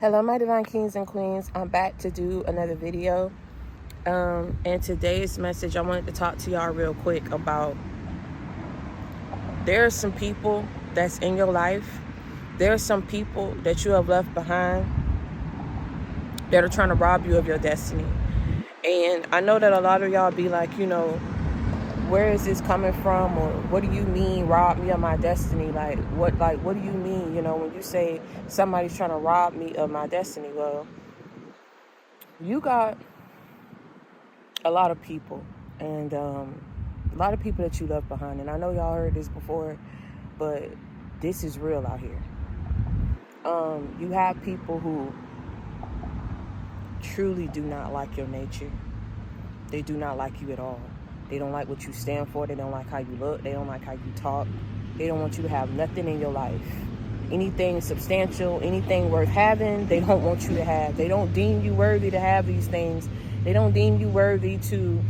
Hello, my divine kings and queens. I'm back to do another video. And today's message, I wanted to talk to y'all real quick about there are some people that's in your life. There are some people that you have left behind that are trying to rob you of your destiny. And I know that a lot of y'all be like, where is this coming from? Or what do you mean rob me of my destiny? Like what do you mean, when you say somebody's trying to rob me of my destiny? Well, you got a lot of people and a lot of people that you left behind. And I know y'all heard this before, but this is real out here. You have people who truly do not like your nature. They do not like you at all. They don't like what you stand for. They don't like how you look. They don't like how you talk. They don't want you to have nothing in your life. Anything substantial, anything worth having, they don't want you to have. They don't deem you worthy to have these things. They don't deem you worthy to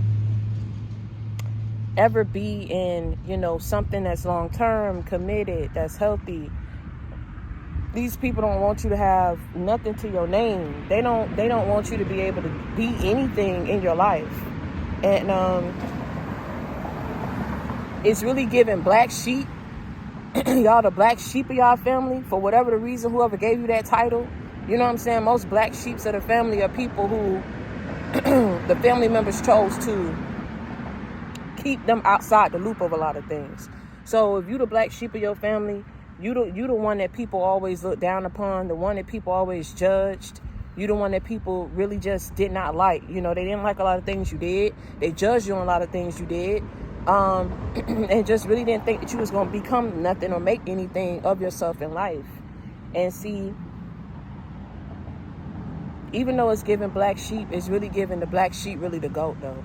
ever be in, something that's long-term, committed, that's healthy. These people don't want you to have nothing to your name. They don't want you to be able to be anything in your life. And it's really giving black sheep. Y'all the black sheep of y'all family, for whatever the reason, whoever gave you that title. You know what I'm saying? Most black sheeps of the family are people who the family members chose to keep them outside the loop of a lot of things. So if you the black sheep of your family, you the one that people always look down upon, the one that people always judged. You the one that people really just did not like. They didn't like a lot of things you did. They judged you on a lot of things you did. And just really didn't think that you was going to become nothing or make anything of yourself in life. And see, even though it's giving black sheep, it's really giving the black sheep really the goat though.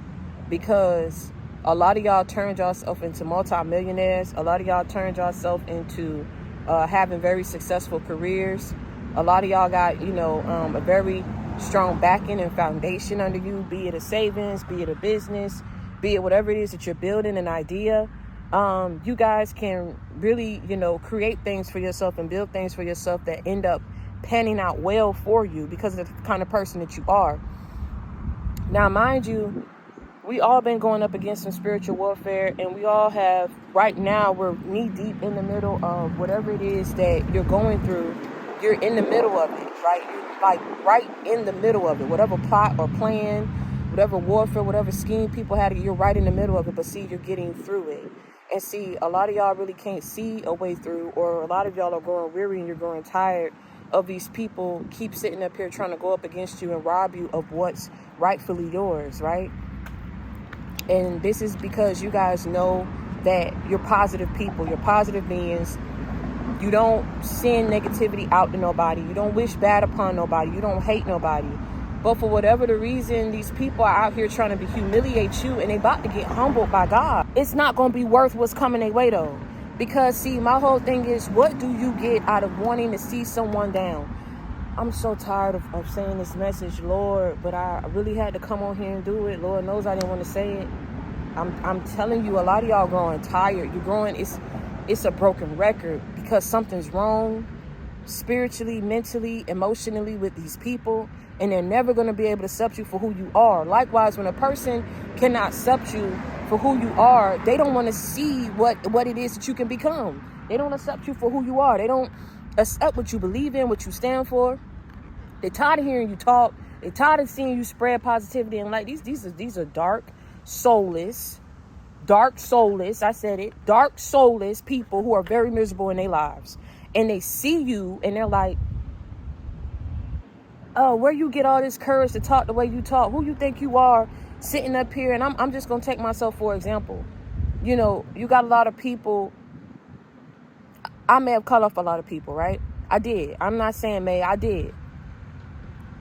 Because a lot of y'all turned yourself into multimillionaires. A lot of y'all turned yourself into having very successful careers. A lot of y'all got, a very strong backing and foundation under you, be it a savings, be it a business, be it whatever it is that you're building, an idea. You guys can really, create things for yourself and build things for yourself that end up panning out well for you because of the kind of person that you are. Now, mind you, we all been going up against some spiritual warfare, and we all have, right now, we're knee deep in the middle of whatever it is that you're going through. You're in the middle of it, right? You're like right in the middle of it. Whatever plot or plan, whatever warfare, whatever scheme people had, you're right in the middle of it. But see, you're getting through it. And see, a lot of y'all really can't see a way through, or a lot of y'all are growing weary and you're growing tired of these people keep sitting up here trying to go up against you and rob you of what's rightfully yours, right? And this is because you guys know that you're positive people, you're positive beings. You don't send negativity out to nobody. You don't wish bad upon nobody. You don't hate nobody. But for whatever the reason, these people are out here trying to humiliate you, and they about to get humbled by God. It's not going to be worth what's coming their way, though. Because, see, my whole thing is, what do you get out of wanting to see someone down? I'm so tired of saying this message, Lord, but I really had to come on here and do it. Lord knows I didn't want to say it. I'm telling you, a lot of y'all growing tired. You're growing, it's a broken record because something's wrong spiritually, mentally, emotionally with these people, and they're never going to be able to accept you for who you are. Likewise, when a person cannot accept you for who you are, they don't want to see what it is that you can become. They don't accept you for who you are. They don't accept what you believe in, what you stand for. They're tired of hearing you talk. They're tired of seeing you spread positivity and light. These are dark, soulless, I said it, dark, soulless people who are very miserable in their lives. And they see you and they're like, oh, where you get all this courage to talk the way you talk? Who you think you are sitting up here? And I'm just going to take myself for example. You got a lot of people. I may have cut off a lot of people, right? I did. I'm not saying may. I did.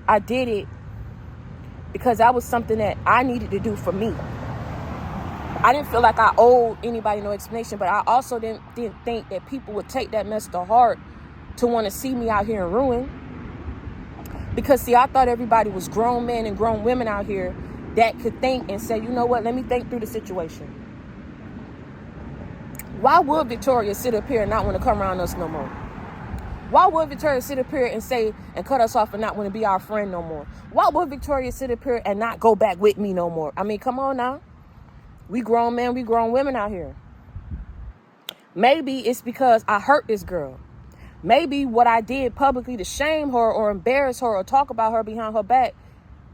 I did it because that was something that I needed to do for me. I didn't feel like I owed anybody no explanation, but I also didn't think that people would take that mess to heart to want to see me out here in ruin. Because, see, I thought everybody was grown men and grown women out here that could think and say, you know what, let me think through the situation. Why would Victoria sit up here and not want to come around us no more? Why would Victoria sit up here and say and cut us off and not want to be our friend no more? Why would Victoria sit up here and not go back with me no more? I mean, come on now. We grown men, we grown women out here. Maybe it's because I hurt this girl. Maybe what I did publicly to shame her or embarrass her or talk about her behind her back,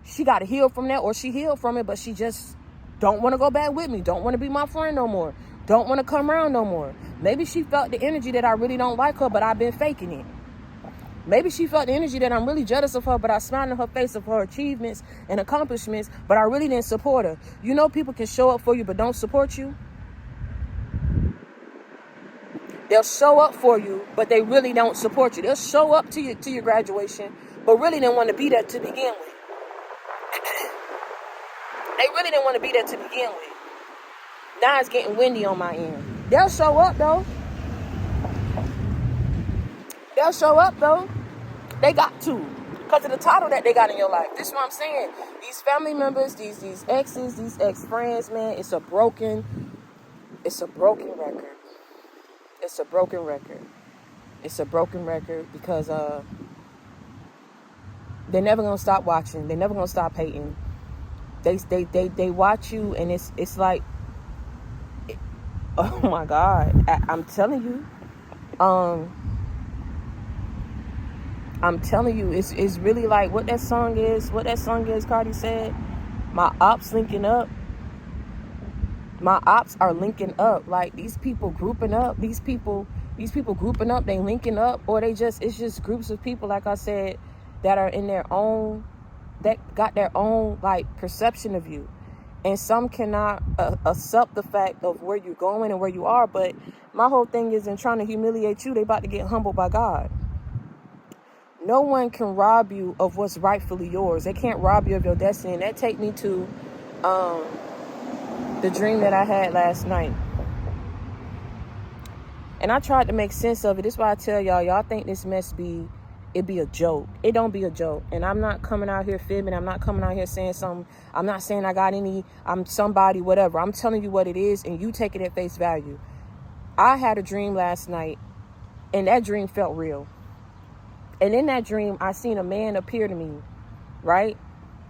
she got to heal from that, or she healed from it, but she just don't want to go back with me, don't want to be my friend no more, don't want to come around no more. Maybe she felt the energy that I really don't like her, but I've been faking it. Maybe she felt the energy that I'm really jealous of her, but I smiled in her face of her achievements and accomplishments, but I really didn't support her. You know, people can show up for you, but don't support you. They'll show up for you, but they really don't support you. They'll show up to your graduation, but really didn't want to be there to begin with. They really didn't want to be there to begin with. Now it's getting windy on my end. They'll show up though. They'll show up though. They got to, because of the title that they got in your life. This is what I'm saying. These family members, these exes, these ex-friends, man, it's a broken record. It's a broken record. It's a broken record because they're never gonna stop watching. They're never gonna stop hating. They watch you, and it's like, oh my God, I'm telling you, it's really like what that song is. Cardi said, my ops linking up. My ops are linking up. Like, these people grouping up. These people grouping up. They linking up, or it's just groups of people, like I said, that are in their own, that got their own like perception of you, and some cannot accept the fact of where you're going and where you are. But my whole thing is, in trying to humiliate you, they about to get humbled by God. No one can rob you of what's rightfully yours. They can't rob you of your destiny. And that take me to the dream that I had last night. And I tried to make sense of it. This is why I tell y'all think this mess be a joke. It don't be a joke. And I'm not coming out here fibbing. I'm not coming out here saying something. I'm not saying I'm somebody, whatever. I'm telling you what it is, and you take it at face value. I had a dream last night, and that dream felt real. And in that dream, I seen a man appear to me, right?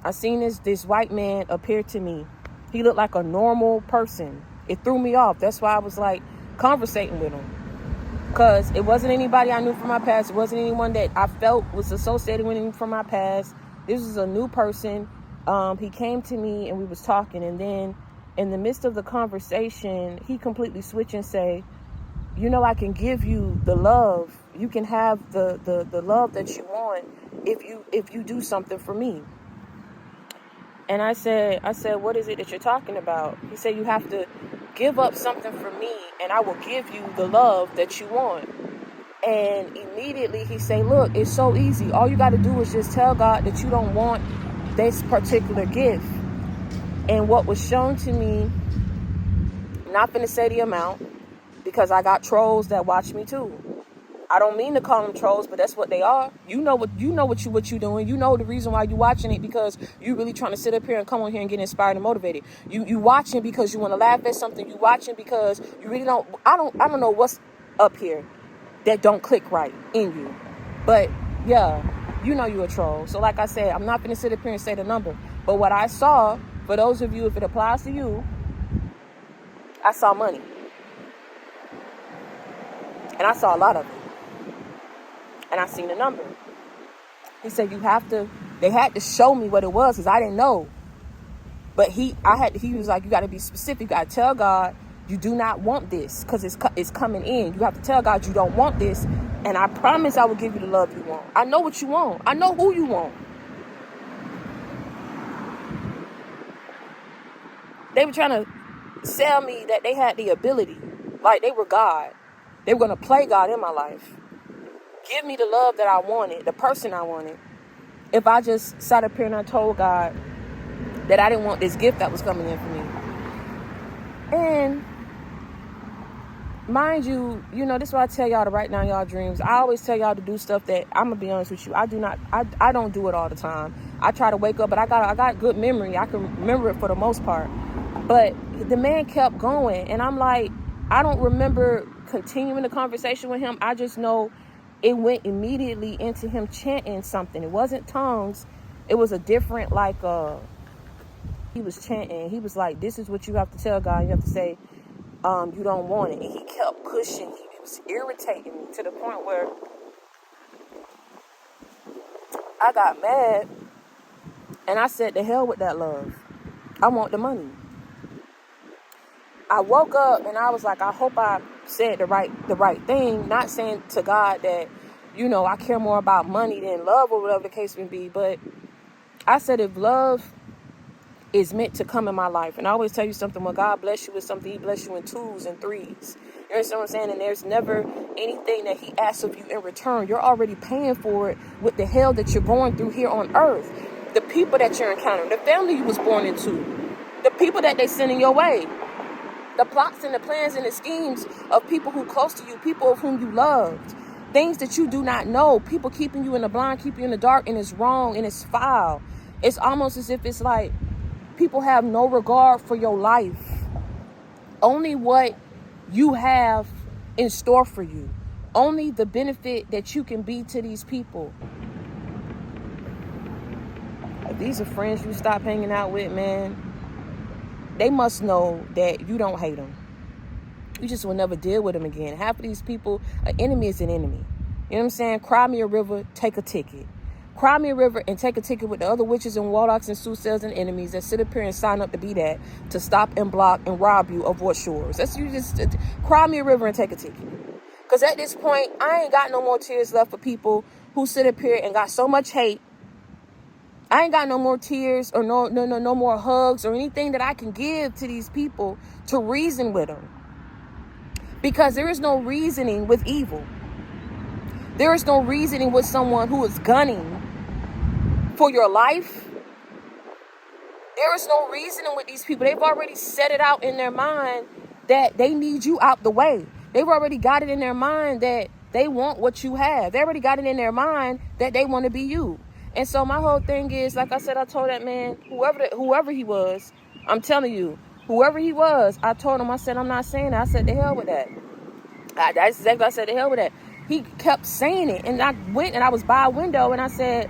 I seen this white man appear to me. He looked like a normal person. It threw me off. That's why I was like conversating with him. Because it wasn't anybody I knew from my past. It wasn't anyone that I felt was associated with him from my past. This was a new person. He came to me and we was talking. And then in the midst of the conversation, he completely switched and say, you know, I can give you the love. You can have the love that you want if you do something for me. And I said, what is it that you're talking about? He said, you have to give up something for me, and I will give you the love that you want. And immediately he said, look, it's so easy. All you got to do is just tell God that you don't want this particular gift. And what was shown to me, I'm not going to say the amount, because I got trolls that watch me too. I don't mean to call them trolls, but that's what they are. You know what you're doing. You know the reason why you're watching it, because you really trying to sit up here and come on here and get inspired and motivated. You watching because you want to laugh at something. You watching because you really don't. I don't know what's up here that don't click right in you. But yeah, you know you're a troll. So like I said, I'm not going to sit up here and say the number. But what I saw, for those of you, if it applies to you, I saw money. And I saw a lot of it. And I seen the number. He said, they had to show me what it was, because I didn't know. But he was like, you got to be specific. You got to tell God you do not want this, because it's coming in. You have to tell God you don't want this. And I promise I will give you the love you want. I know what you want. I know who you want. They were trying to sell me that they had the ability. Like they were God. They were going to play God in my life. Give me the love that I wanted, the person I wanted. If I just sat up here and I told God that I didn't want this gift that was coming in for me. And mind you, this is why I tell y'all to write down y'all dreams. I always tell y'all to do stuff that, I'm going to be honest with you, I don't do it all the time. I try to wake up, but I got good memory. I can remember it for the most part. But the man kept going, and I'm like, I don't remember continuing the conversation with him. I just know it went immediately into him chanting something. It wasn't tongues. It was a different, like, he was chanting. He was like, this is what you have to tell God. You have to say, you don't want it. And he kept pushing. It was irritating me to the point where I got mad. And I said, the hell with that love. I want the money. I woke up and I was like, I hope I said the right thing. Not saying to God that, I care more about money than love or whatever the case may be. But I said, if love is meant to come in my life, and I always tell you something, when God bless you with something, he bless you in 2s and 3s. You understand what I'm saying? And there's never anything that he asks of you in return. You're already paying for it with the hell that you're going through here on earth. The people that you're encountering, the family you was born into, the people that they send in your way, the plots and the plans and the schemes of people who close to you, people of whom you loved, things that you do not know, people keeping you in the blind, keeping you in the dark, and it's wrong and it's foul. It's almost as if it's like people have no regard for your life. Only what you have in store for you. Only the benefit that you can be to these people. If these are friends you stop hanging out with, man, they must know that you don't hate them. You just will never deal with them again. Half of these people, an enemy is an enemy. You know what I'm saying? Cry me a river, take a ticket. Cry me a river and take a ticket with the other witches and warlocks and soothsayers and enemies that sit up here and sign up to be that, to stop and block and rob you of what's yours. That's you just cry me a river and take a ticket. Because at this point, I ain't got no more tears left for people who sit up here and got so much hate. I ain't got no more tears or no more hugs or anything that I can give to these people to reason with them. Because there is no reasoning with evil. There is no reasoning with someone who is gunning for your life. There is no reasoning with these people. They've already set it out in their mind that they need you out the way. They've already got it in their mind that they want what you have. They already got it in their mind that they want to be you. And so my whole thing is, like I said, I told that man, whoever he was, I'm telling you, whoever he was, I told him, I said, I'm not saying that. I said, the hell with that. That's exactly what I said, the hell with that. He kept saying it. And I went and I was by a window and I said,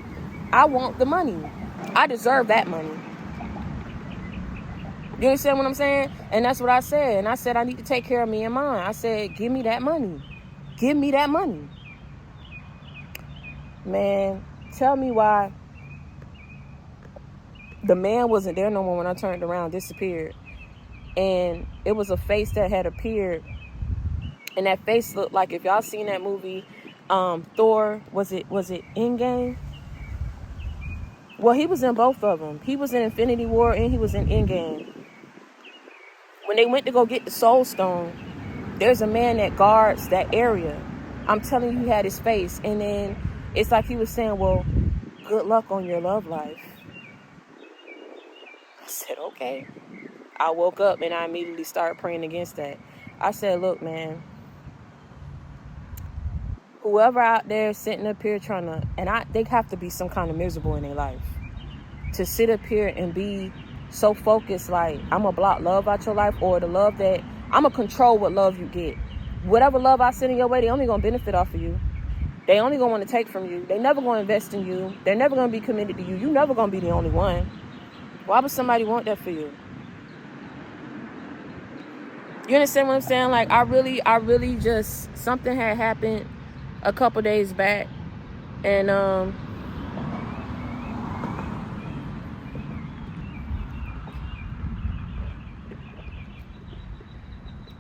I want the money. I deserve that money. You understand what I'm saying? And that's what I said. And I said, I need to take care of me and mine. I said, give me that money. Give me that money. Man, tell me why the man wasn't there no more when I turned around, disappeared. And it was a face that had appeared. And that face looked like, if y'all seen that movie, Thor, was it Endgame? Well, he was in both of them. He was in Infinity War and he was in Endgame. When they went to go get the Soul Stone, there's a man that guards that area. I'm telling you, he had his face. And then it's like he was saying, well, good luck on your love life. I said, okay. I woke up and I immediately started praying against that. I said, look, man, whoever out there sitting up here trying to, they have to be some kind of miserable in their life. To sit up here and be so focused, like, I'm going to block love out your life, or the love that, I'm going to control what love you get. Whatever love I send in your way, they only going to benefit off of you. They only going to want to take from you. They never going to invest in you. They're never going to be committed to you. You never going to be the only one. Why would somebody want that for you? You understand what I'm saying? Like, I really just, something had happened a couple days back. And,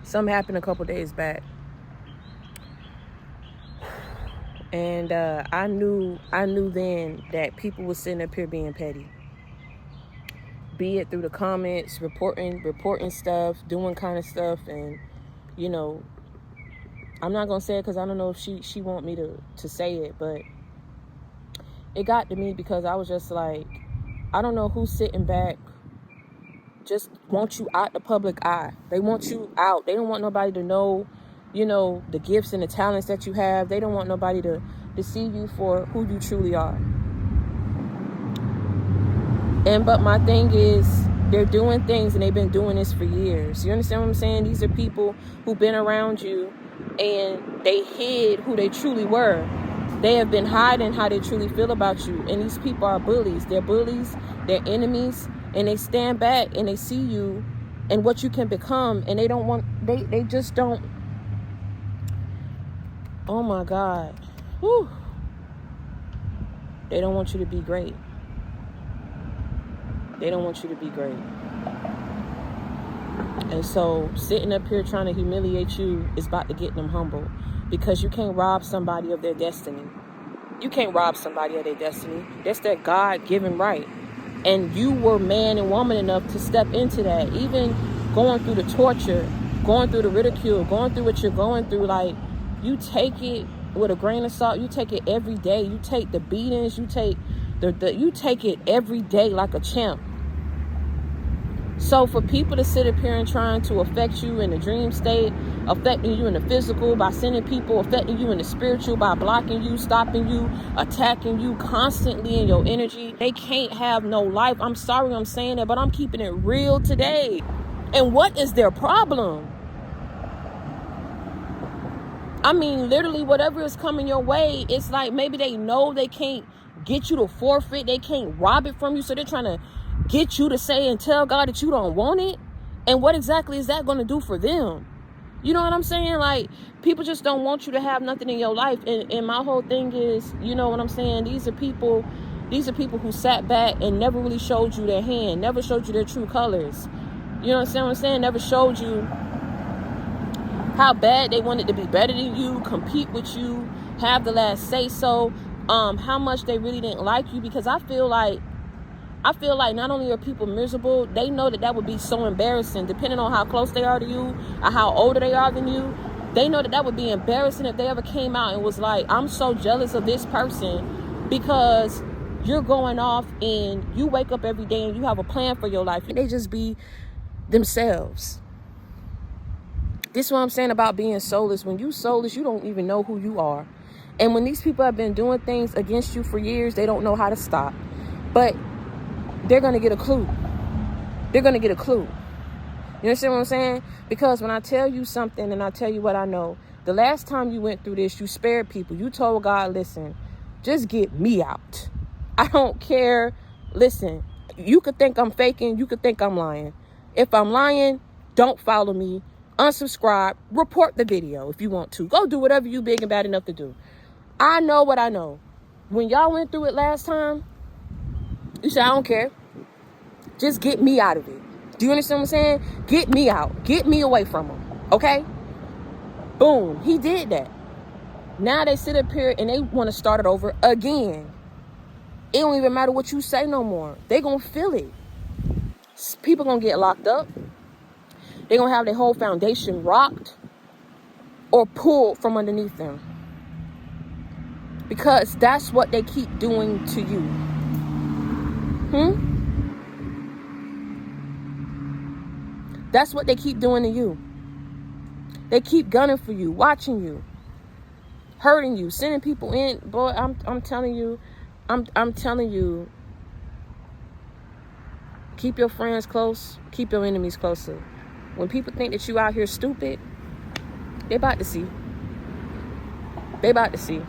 something happened a couple days back. And I knew then that people were sitting up here being petty. Be it through the comments, reporting stuff, doing kind of stuff. And, you know, I'm not going to say it because I don't know if she want me to say it. But it got to me because I was just like, I don't know who's sitting back. Just want you out the public eye. They want you out. They don't want nobody to know, you know, the gifts and the talents that you have. They don't want nobody to see you for who you truly are. But my thing is, they're doing things and they've been doing this for years. You understand what I'm saying? These are people who've been around you and they hid who they truly were. They have been hiding how they truly feel about you. And these people are bullies. They're bullies. They're enemies. And they stand back and they see you and what you can become. And they don't want, they just don't. Oh my God. Whew. They don't want you to be great. They don't want you to be great. And so sitting up here trying to humiliate you is about to get them humble, because you can't rob somebody of their destiny. You can't rob somebody of their destiny. That's their God-given right. And you were man and woman enough to step into that. Even going through the torture, going through the ridicule, going through what you're going through, like, you take it with a grain of salt. You take it every day. You take the beatings. You take you take it every day like a champ. So for people to sit up here and trying to affect you in the dream state, affecting you in the physical by sending people, affecting you in the spiritual by blocking you, stopping you, attacking you constantly in your energy, they can't have no life. I'm sorry I'm saying that, but I'm keeping it real today. And what is their problem? I mean, literally whatever is coming your way, it's like maybe they know they can't get you to forfeit. They can't rob it from you. So they're trying to get you to say and tell God that you don't want it. And what exactly is that going to do for them? You know what I'm saying? Like, people just don't want you to have nothing in your life. And my whole thing is, you know what I'm saying? These are people who sat back and never really showed you their hand, never showed you their true colors. You know what I'm saying? Never showed you how bad they wanted to be better than you, compete with you, have the last say so, how much they really didn't like you. Because I feel like not only are people miserable, they know that would be so embarrassing, depending on how close they are to you or how older they are than you. They know that would be embarrassing if they ever came out and was like, I'm so jealous of this person, because you're going off and you wake up every day and you have a plan for your life. And they just be themselves. This is what I'm saying about being soulless. When you soulless, you don't even know who you are. And when these people have been doing things against you for years, they don't know how to stop. But they're going to get a clue. They're going to get a clue. You understand what I'm saying? Because when I tell you something and I tell you what I know, the last time you went through this, you spared people. You told God, listen, just get me out. I don't care. Listen, you could think I'm faking. You could think I'm lying. If I'm lying, don't follow me. Unsubscribe. Report the video if you want to. Go do whatever you big and bad enough to do. I know what I know. When y'all went through it last time, you said, I don't care. Just get me out of it. Do you understand what I'm saying? Get me out. Get me away from him. Okay? Boom. He did that. Now they sit up here and they want to start it over again. It don't even matter what you say no more. They gonna feel it. People gonna get locked up. They gonna have their whole foundation rocked or pulled from underneath them. Because that's what they keep doing to you. That's what they keep doing to you. They keep gunning for you, watching you, hurting you, sending people in. Boy, I'm telling you, I'm telling you, keep your friends close, keep your enemies closer. When people think that you out here stupid, they about to see. They about to see.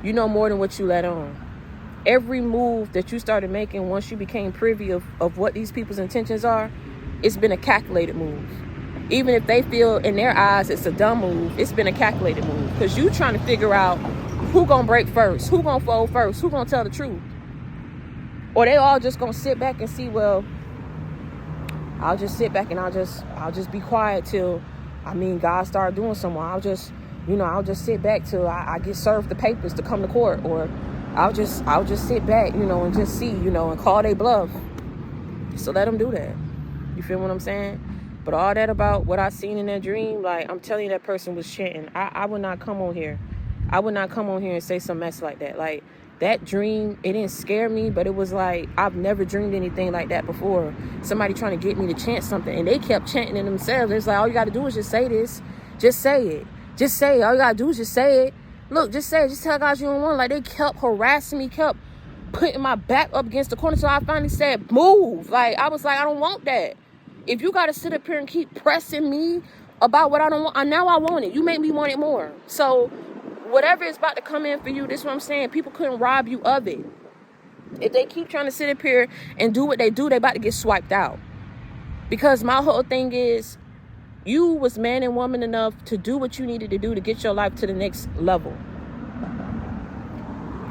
You know more than what you let on. Every move that you started making once you became privy of what these people's intentions are, it's been a calculated move. Even if they feel in their eyes it's a dumb move, it's been a calculated move. Because you trying to figure out who gonna break first, who gonna fold first, who gonna tell the truth. Or they all just gonna sit back and see, well, I'll just sit back and I'll just be quiet till, God started doing something. I'll just sit back till I get served the papers to come to court. Or I'll just sit back, and just see, and call they bluff. So let them do that. You feel what I'm saying? But all that about what I seen in that dream, like, I'm telling you, that person was chanting. I would not come on here. I would not come on here and say some mess like that. Like, that dream, it didn't scare me, but it was like, I've never dreamed anything like that before. Somebody trying to get me to chant something, and they kept chanting it themselves. It's like, all you got to do is just say this. Just say it. Just say it. All you got to do is just say it. Look, just say it. Just tell God you don't want it. Like, they kept harassing me, kept putting my back up against the corner. So I finally said, move. Like, I was like, I don't want that. If you got to sit up here and keep pressing me about what I don't want, now I want it. You make me want it more. So Whatever is about to come in for you, this is what I'm saying. People couldn't rob you of it. If they keep trying to sit up here and do what they do, they about to get swiped out. Because my whole thing is, you was man and woman enough to do what you needed to do to get your life to the next level.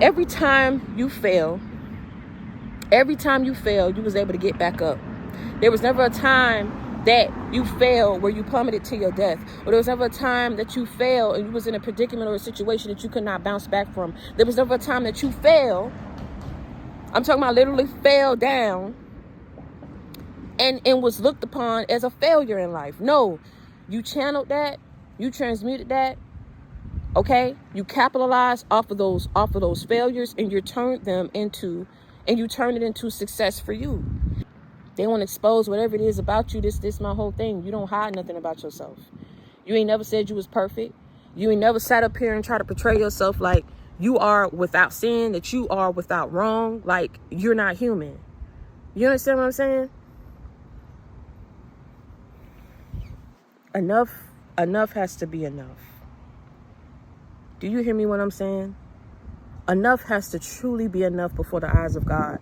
Every time you fail, you was able to get back up. There was never a time that you failed where you plummeted to your death. Or there was never a time that you failed and you was in a predicament or a situation that you could not bounce back from. There was never a time that you failed. I'm talking about literally fell down and was looked upon as a failure in life. No, you channeled that, you transmuted that, okay? You capitalized off of those failures, and you turned it into success for you. They want to expose whatever it is about you. This my whole thing. You don't hide nothing about yourself. You ain't never said you was perfect. You ain't never sat up here and try to portray yourself like you are without sin, that you are without wrong, like you're not human. You understand what I'm saying? Enough has to be enough. Do you hear me when I'm saying? Enough has to truly be enough before the eyes of God.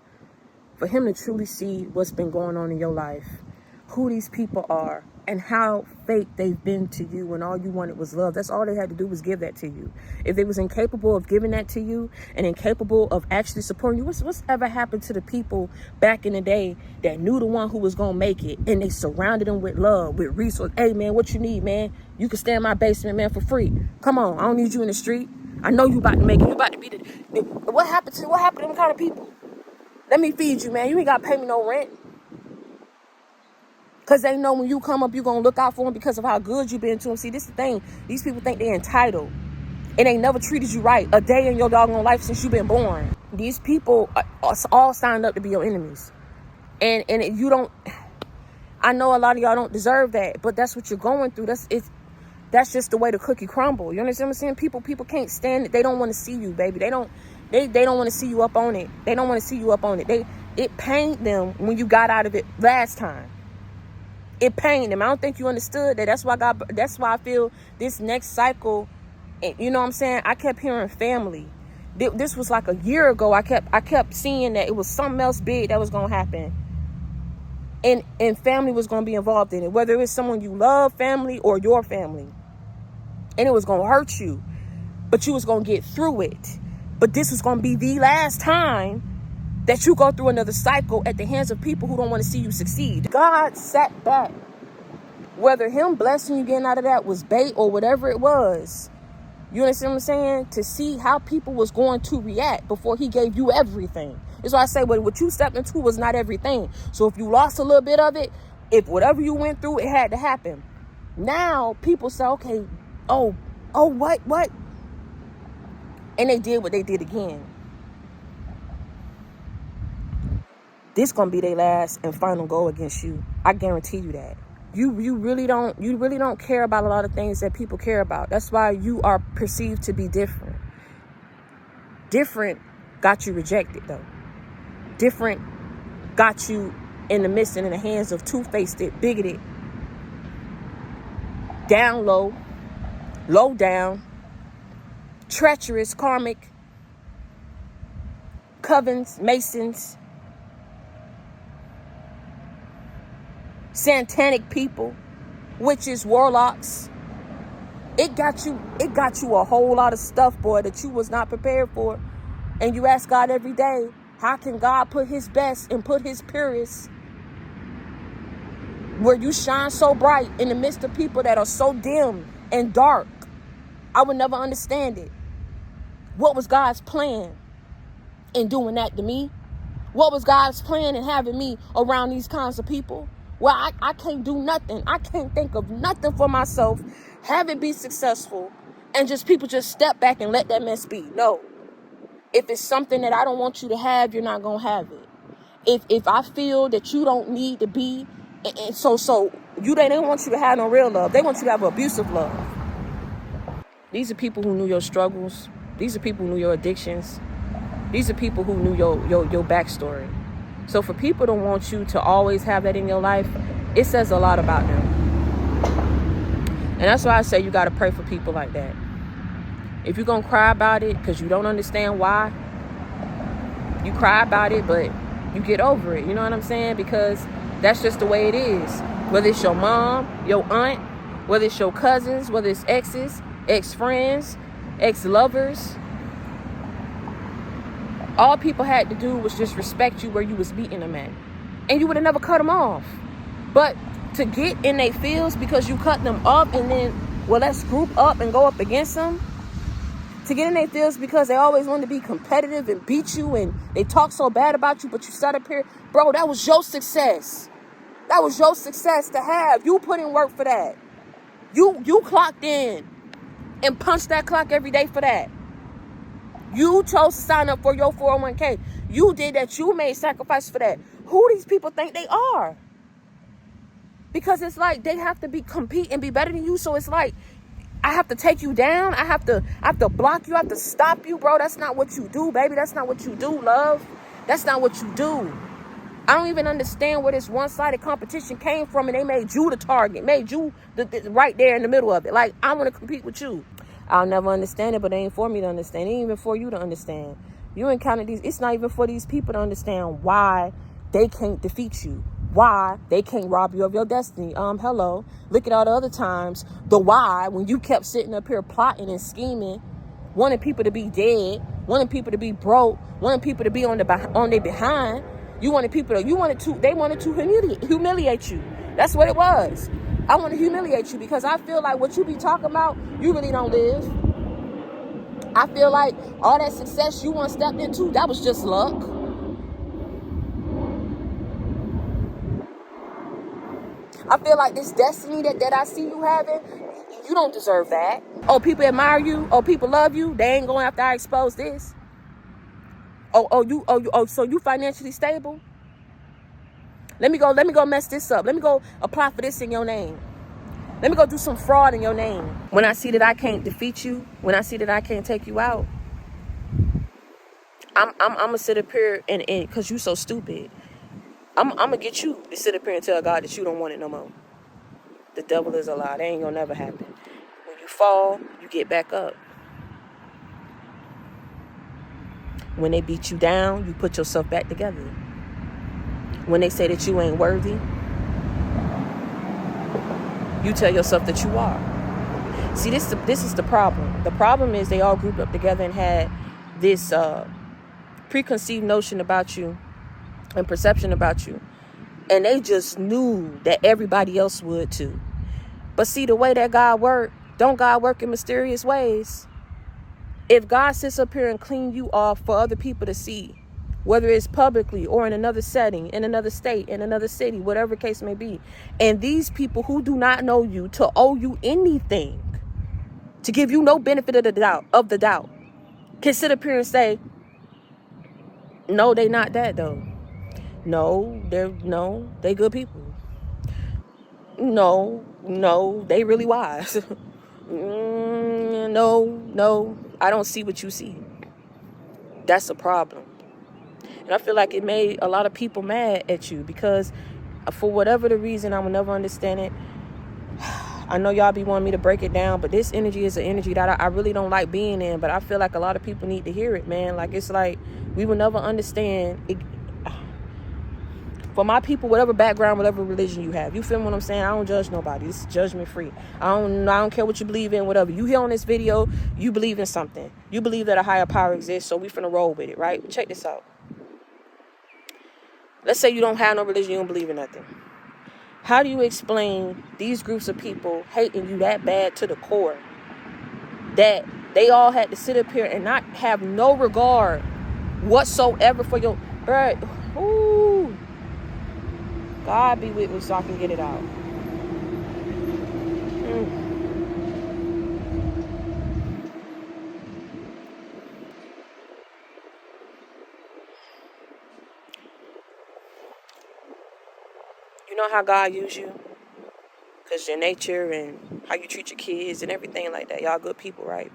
For him to truly see what's been going on in your life, who these people are, and how fake they've been to you when all you wanted was love. That's all they had to do was give that to you. If they was incapable of giving that to you and incapable of actually supporting you, what's ever happened to the people back in the day that knew the one who was going to make it, and they surrounded them with love, with resources? Hey, man, what you need, man? You can stay in my basement, man, for free. Come on, I don't need you in the street. I know you about to make it. You about to be what happened to them kind of people? Let me feed you, man. You ain't got to pay me no rent. Because they know when you come up, you're going to look out for them because of how good you've been to them. See, this is the thing. These people think they're entitled. And they never treated you right a day in your doggone life since you've been born. These people are all signed up to be your enemies. And you don't... I know a lot of y'all don't deserve that, but that's what you're going through. That's just the way the cookie crumble. You understand what I'm saying? People can't stand it. They don't want to see you, baby. They don't want to see you up on it. They don't want to see you up on it. It pained them when you got out of it last time. It pained them. I don't think you understood that. That's why I feel this next cycle, you know what I'm saying? I kept hearing family. This was like a year ago. I kept seeing that it was something else big that was going to happen. And family was going to be involved in it. Whether it was someone you love, family, or your family. And it was going to hurt you. But you was going to get through it. But this was going to be the last time that you go through another cycle at the hands of people who don't want to see you succeed. God sat back. Whether him blessing you getting out of that was bait or whatever it was. You understand what I'm saying? To see how people was going to react before he gave you everything. That's why I say what you stepped into was not everything. So if you lost a little bit of it, if whatever you went through, it had to happen. Now people say, okay, what? And they did what they did again. This gonna be their last and final go against you. I guarantee you that. You really don't care about a lot of things that people care about. That's why you are perceived to be different. Different got you rejected though. Different got you in the midst and in the hands of two-faced, bigoted, down low down, treacherous, karmic, covens, masons, satanic people, witches, warlocks. It got you a whole lot of stuff, boy, that you was not prepared for. And you ask God every day, how can God put his best and put his purest where you shine so bright in the midst of people that are so dim and dark? I would never understand it. What was God's plan in doing that to me? What was God's plan in having me around these kinds of people? Well, I can't do nothing. I can't think of nothing for myself, have it be successful, and just people just step back and let that mess be. No. If it's something that I don't want you to have, you're not going to have it. If I feel that you don't need to be, and so they don't want you to have no real love. They want you to have abusive love. These are people who knew your struggles. These are people who knew your addictions. These are people who knew your backstory. So for people to want you to always have that in your life, it says a lot about them. And that's why I say you got to pray for people like that. If you're going to cry about it because you don't understand why, you cry about it, but you get over it. You know what I'm saying? Because that's just the way it is. Whether it's your mom, your aunt, whether it's your cousins, whether it's exes, ex-friends, ex-lovers, all people had to do was just respect you where you was beating them at. And you would have never cut them off. But to get in their fields because you cut them up and then, well, let's group up and go up against them. To get in their fields because they always want to be competitive and beat you and they talk so bad about you, but you sat up here. Bro, that was your success. That was your success to have. You put in work for that. You clocked in and punched that clock every day for that. You chose to sign up for your 401k. You did that. You made sacrifice for that. Who these people think they are? Because it's like they have to compete and be better than you. So it's like, I have to take you down. I have to block you. I have to stop you, bro. That's not what you do, baby. That's not what you do, love. That's not what you do. I don't even understand where this one-sided competition came from, and they made you the target, made you the right there in the middle of it. Like, I want to compete with you. I'll never understand it, but it ain't for me to understand. It ain't even for you to understand. You encounter these. It's not even for these people to understand why they can't defeat you. Why they can't rob you of your destiny. Hello. Look at all the other times. The why, when you kept sitting up here plotting and scheming, wanting people to be dead, wanting people to be broke, wanting people to be on their behind. They wanted to humiliate you. That's what it was. I want to humiliate you because I feel like what you be talking about, you really don't live. I feel like all that success you once stepped into, that was just luck. I feel like this destiny that I see you having, you don't deserve that. Oh, people admire you. Oh, people love you. They ain't going after I expose this. So you financially stable? Let me go mess this up. Let me go apply for this in your name. Let me go do some fraud in your name. When I see that I can't defeat you, when I see that I can't take you out, I'm gonna sit up here and because you so stupid, I'm gonna get you to sit up here and tell God that you don't want it no more. The devil is a lie. That ain't gonna never happen. When you fall, you get back up. When they beat you down, you put yourself back together. When they say that you ain't worthy, you tell yourself that you are. See, this is the problem. The problem is they all grouped up together and had this preconceived notion about you and perception about you. And they just knew that everybody else would too. But see, the way that God works, don't God work in mysterious ways? If God sits up here and clean you off for other people to see, whether it's publicly or in another setting, in another state, in another city, whatever case may be, and these people who do not know you to owe you anything, to give you no benefit of the doubt, can sit up here and say, no, they not that though. No, they good people. No, they really wise. No, I don't see what you see. That's a problem. And I feel like it made a lot of people mad at you because for whatever the reason, I will never understand it. I know y'all be wanting me to break it down, but this energy is an energy that I really don't like being in, but I feel like a lot of people need to hear it, man. Like, it's like we will never understand it. For my people, whatever background, whatever religion you have, you feel what I'm saying? I don't judge nobody. It's judgment free. I don't care what you believe in, whatever. You hear on this video, you believe in something. You believe that a higher power exists, so we finna roll with it, right? Check this out. Let's say you don't have no religion, you don't believe in nothing. How do you explain these groups of people hating you that bad to the core that they all had to sit up here and not have no regard whatsoever for your... Bruh, ooh. God be with me so I can get it out. You know how God used you? Because your nature and how you treat your kids and everything like that. Y'all good people, right?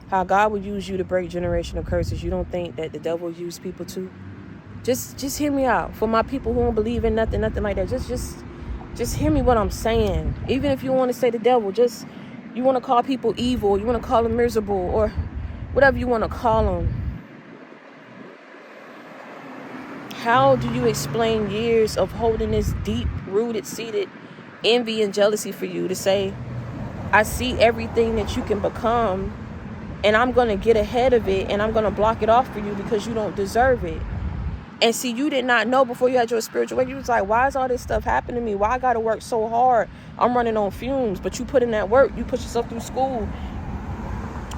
How God would use you to break generational curses. You don't think that the devil used people too? Just hear me out. For my people who don't believe in nothing like that, just hear me what I'm saying. Even if you want to say the devil, just You want to call people evil. You want to call them miserable, or whatever you want to call them. How do you explain years of holding this deep-rooted, seated envy and jealousy for you to say, I see everything that you can become, and I'm going to get ahead of it, and I'm going to block it off for you because you don't deserve it? And see, you did not know before you had your spiritual awakening. You was like, why is all this stuff happening to me? Why I got to work so hard? I'm running on fumes. But you put in that work. You put yourself through school.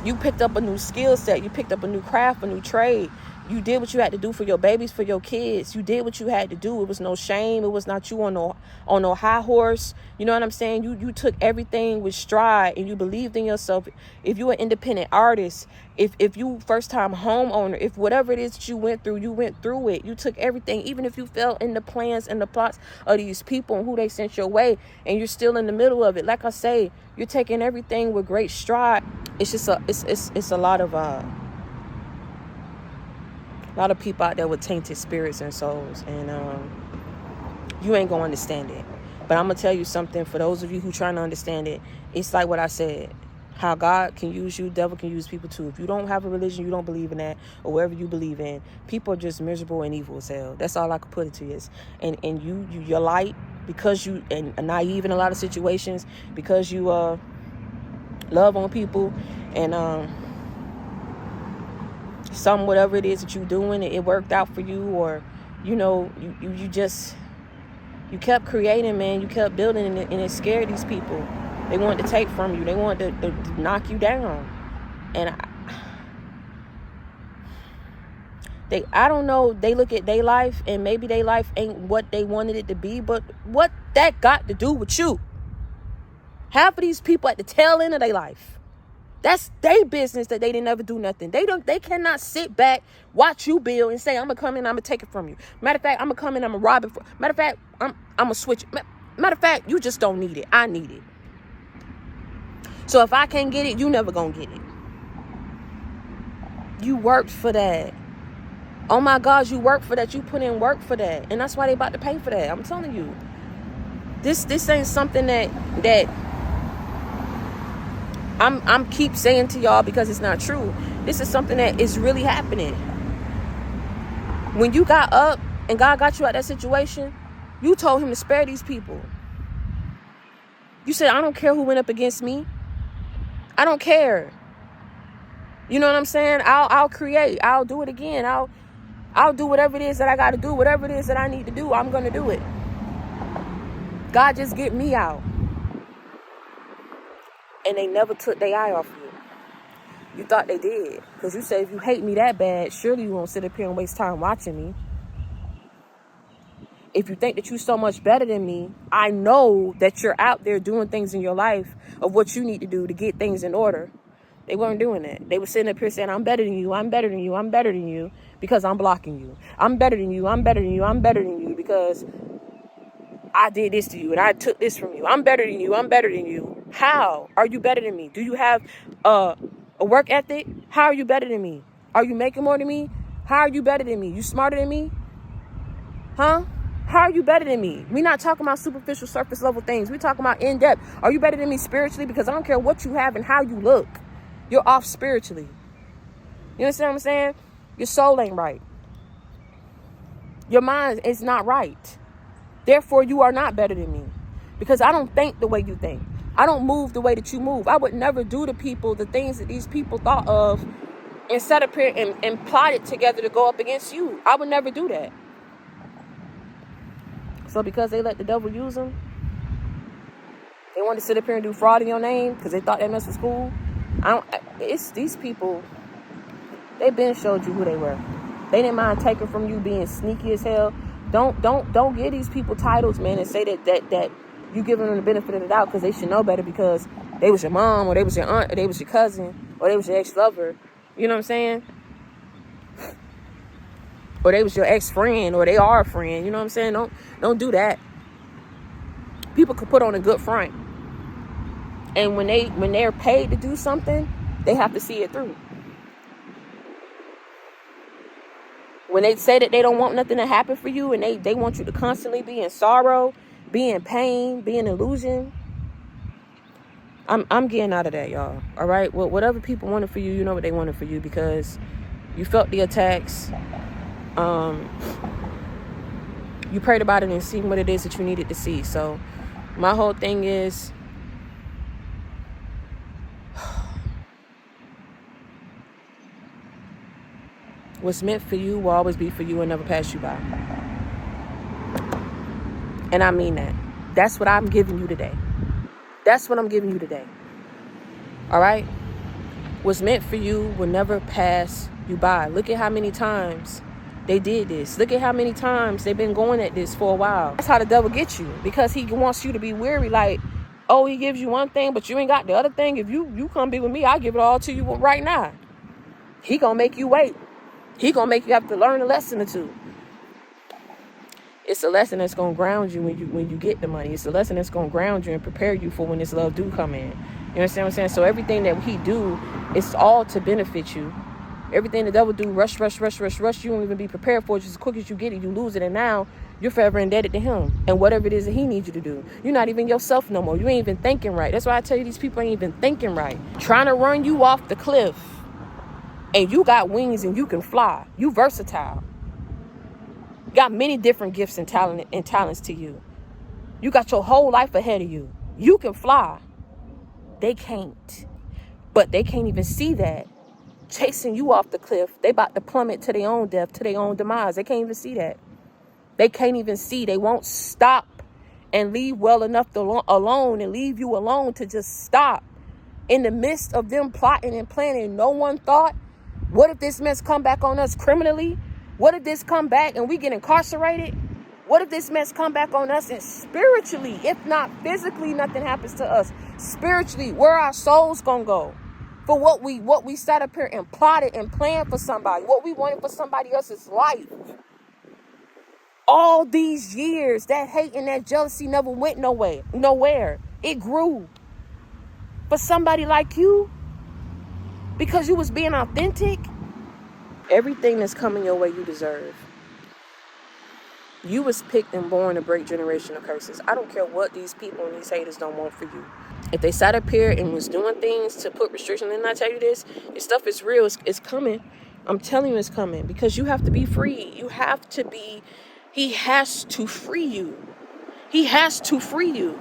You picked up a new skill set. You picked up a new craft, a new trade. You did what you had to do for your babies, for your kids. You did what you had to do. It was no shame. It was not you on no high horse. You know what I'm saying? You took everything with stride, and you believed in yourself. If you were an independent artist, if you first time homeowner, if whatever it is that you went through it. You took everything, even if you fell in the plans and the plots of these people and who they sent your way, and you're still in the middle of it. Like I say, you're taking everything with great stride. It's just it's a lot of people out there with tainted spirits and souls, and you ain't gonna understand it. But I'm gonna tell you something. For those of you who trying to understand it, it's like what I said. How God can use you, devil can use people too. If you don't have a religion, you don't believe in that, or whatever you believe in, people are just miserable and evil as hell. That's all I could put it to you. And you're light because you and naive in a lot of situations, because you love on people, and whatever it is that you're doing, it worked out for you, or you kept creating, man. You kept building, and it scared these people. They wanted to take from you. They wanted to knock you down. And I don't know, they look at their life, and maybe their life ain't what they wanted it to be, but what that got to do with you? Half of these people at the tail end of their life, that's their business that they didn't ever do nothing. They cannot sit back, watch you build, and say, I'm going to come in, I'm going to take it from you. Matter of fact, I'm going to come in, I'm going to rob it. Matter of fact, I'm going to switch. Matter of fact, you just don't need it. I need it. So if I can't get it, you never going to get it. You worked for that. Oh my God, you worked for that. You put in work for that. And that's why they about to pay for that. I'm telling you. This ain't something that I'm keep saying to y'all because it's not true. This is something that is really happening. When you got up and God got you out of that situation, you told him to spare these people. You said, I don't care who went up against me. I don't care. You know what I'm saying? I'll create. I'll do it again. I'll do whatever it is that I got to do. Whatever it is that I need to do, I'm going to do it. God, just get me out. And they never took their eye off you. You thought they did. Because you said, if you hate me that bad, surely you won't sit up here and waste time watching me. If you think that you're so much better than me, I know that you're out there doing things in your life of what you need to do to get things in order. They weren't doing that. They were sitting up here saying, I'm better than you, I'm better than you, I'm better than you, because I'm blocking you. I'm better than you, I'm better than you, I'm better than you, because I did this to you and I took this from you. I'm better than you, I'm better than you. How are you better than me? Do you have a work ethic? How are you better than me? Are you making more than me? How are you better than me? You smarter than me? Huh? How are you better than me? We're not talking about superficial, surface level things. We're talking about in depth. Are you better than me spiritually? Because I don't care what you have and how you look. You're off spiritually. You understand what I'm saying? Your soul ain't right. Your mind is not right. Therefore, you are not better than me. Because I don't think the way you think. I don't move the way that you move. I would never do to people the things that these people thought of and set up here and plotted together to go up against you. I would never do that. So because they let the devil use them, they wanted to sit up here and do fraud in your name because they thought that mess was cool. It's these people, they been showed you who they were. They didn't mind taking from you, being sneaky as hell. Don't give these people titles, man, and say that you giving them the benefit of the doubt because they should know better because they was your mom, or they was your aunt, or they was your cousin, or they was your ex-lover. You know what I'm saying? Or they was your ex-friend, or they are a friend. You know what I'm saying? Don't do that. People could put on a good front. And when they're paid to do something, they have to see it through. When they say that they don't want nothing to happen for you, and they want you to constantly be in sorrow, be in pain, be in illusion, I'm getting out of that, y'all. All right. Well, whatever people wanted for you, you know what they wanted for you, because you felt the attacks. You prayed about it and seen what it is that you needed to see. So my whole thing is, what's meant for you will always be for you and never pass you by. And I mean that. That's what I'm giving you today. That's what I'm giving you today. All right? What's meant for you will never pass you by. Look at how many times they did this. Look at how many times they've been going at this for a while. That's how the devil gets you, because he wants you to be weary. Like, oh, he gives you one thing, but you ain't got the other thing. If you come be with me, I'll give it all to you right now. He gonna make you wait. He gonna make you have to learn a lesson or two. It's a lesson that's gonna ground you when you get the money. It's a lesson that's gonna ground you and prepare you for when this love do come in. You understand what I'm saying? So everything that he do, it's all to benefit you. Everything the devil do, rush. You won't even be prepared for it. Just as quick as you get it, you lose it. And now you're forever indebted to him. And whatever it is that he needs you to do, you're not even yourself no more. You ain't even thinking right. That's why I tell you, these people ain't even thinking right. Trying to run you off the cliff. And you got wings and you can fly. You versatile. You got many different gifts and talents to you. You got your whole life ahead of you. You can fly. They can't. But they can't even see that. Chasing you off the cliff, they about to plummet to their own death, to their own demise. They can't even see that. They can't even see. They won't stop and leave well enough alone and leave you alone to just stop. In the midst of them plotting and planning, no one thought, what if this mess come back on us criminally? What if this come back and we get incarcerated? What if this mess come back on us and spiritually, if not physically, nothing happens to us? Spiritually, where our souls gonna go? For what we sat up here and plotted and planned for somebody, what we wanted for somebody else's life. All these years, that hate and that jealousy never went nowhere. It grew. For somebody like you, because you was being authentic, everything that's coming your way you deserve. You was picked and born to break generational curses. I don't care what these people and these haters don't want for you. If they sat up here and was doing things to put restrictions, and I tell you this stuff is real. It's coming. I'm telling you it's coming, because you have to be free. He has to free you. He has to free you.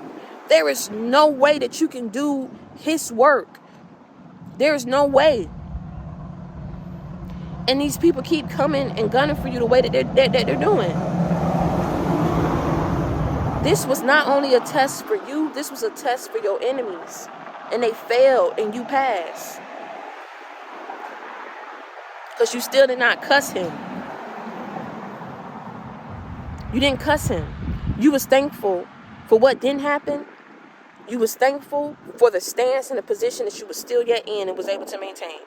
There is no way that you can do his work. There is no way. And these people keep coming and gunning for you the way that they're doing. This was not only a test for you, this was a test for your enemies. And they failed and you passed. Because you still did not cuss him. You didn't cuss him. You was thankful for what didn't happen. You was thankful for the stance and the position that you was still yet in and was able to maintain.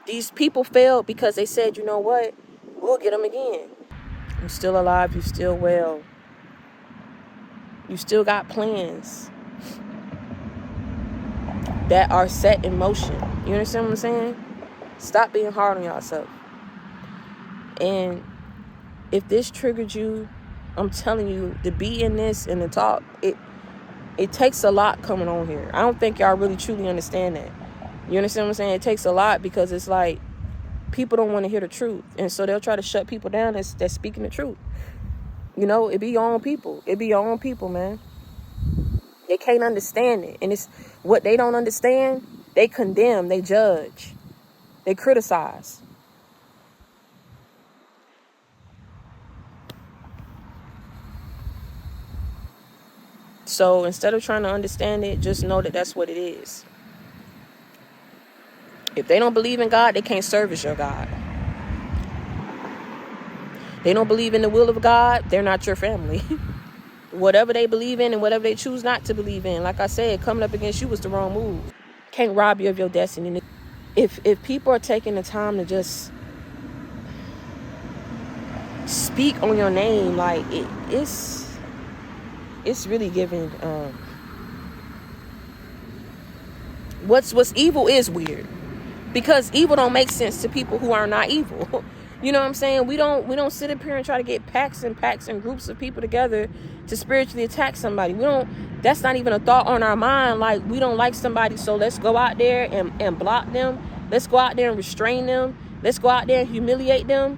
These people failed because they said, you know what? We'll get them again. You're still alive. You're still well. You still got plans that are set in motion. You understand what I'm saying? Stop being hard on yourself. And if this triggered you, I'm telling you, to be in this and to talk, it takes a lot coming on here. I don't think y'all really truly understand that. You understand what I'm saying? It takes a lot, because it's like people don't want to hear the truth. And so they'll try to shut people down that's speaking the truth. You know, it be your own people. It be your own people, man. They can't understand it. And it's what they don't understand, they condemn, they judge, they criticize. So instead of trying to understand it, just know that that's what it is. If they don't believe in God, they can't service your God. They don't believe in the will of God, they're not your family. Whatever they believe in and whatever they choose not to believe in, like I said, coming up against you was the wrong move. Can't rob you of your destiny. If people are taking the time to just speak on your name, like it's really giving. What's evil is weird, because evil don't make sense to people who are not evil. You know what I'm saying? We don't sit up here and try to get packs and groups of people together to spiritually attack somebody. That's not even a thought on our mind. Like, we don't like somebody, so let's go out there and block them. Let's go out there and restrain them. Let's go out there and humiliate them.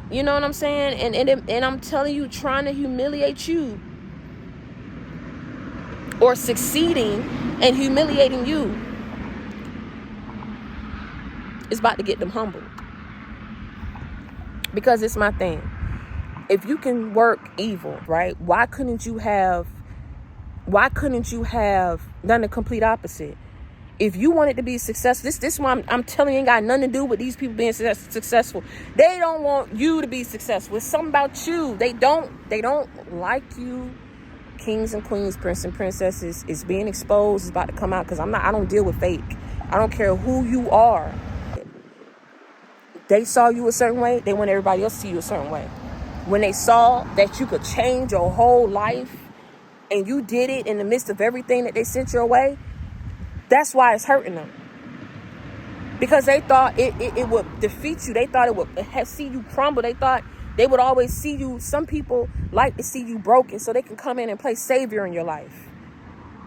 You know what I'm saying? And I'm telling you, trying to humiliate you or succeeding and humiliating you is about to get them humbled. Because it's my thing. If you can work evil, right? Why couldn't you have done the complete opposite? If you wanted to be successful, this is why I'm telling you, ain't got nothing to do with these people being successful. They don't want you to be successful. It's something about you. They don't like you. Kings and queens, prince and princesses is being exposed. Is about to come out, because I don't deal with fake. I don't care who you are. They saw you a certain way. They want everybody else to see you a certain way. When they saw that you could change your whole life and you did it in the midst of everything that they sent your way, that's why it's hurting them. Because they thought it would defeat you. They thought it would see you crumble. They thought they would always see you. Some people like to see you broken so they can come in and play savior in your life.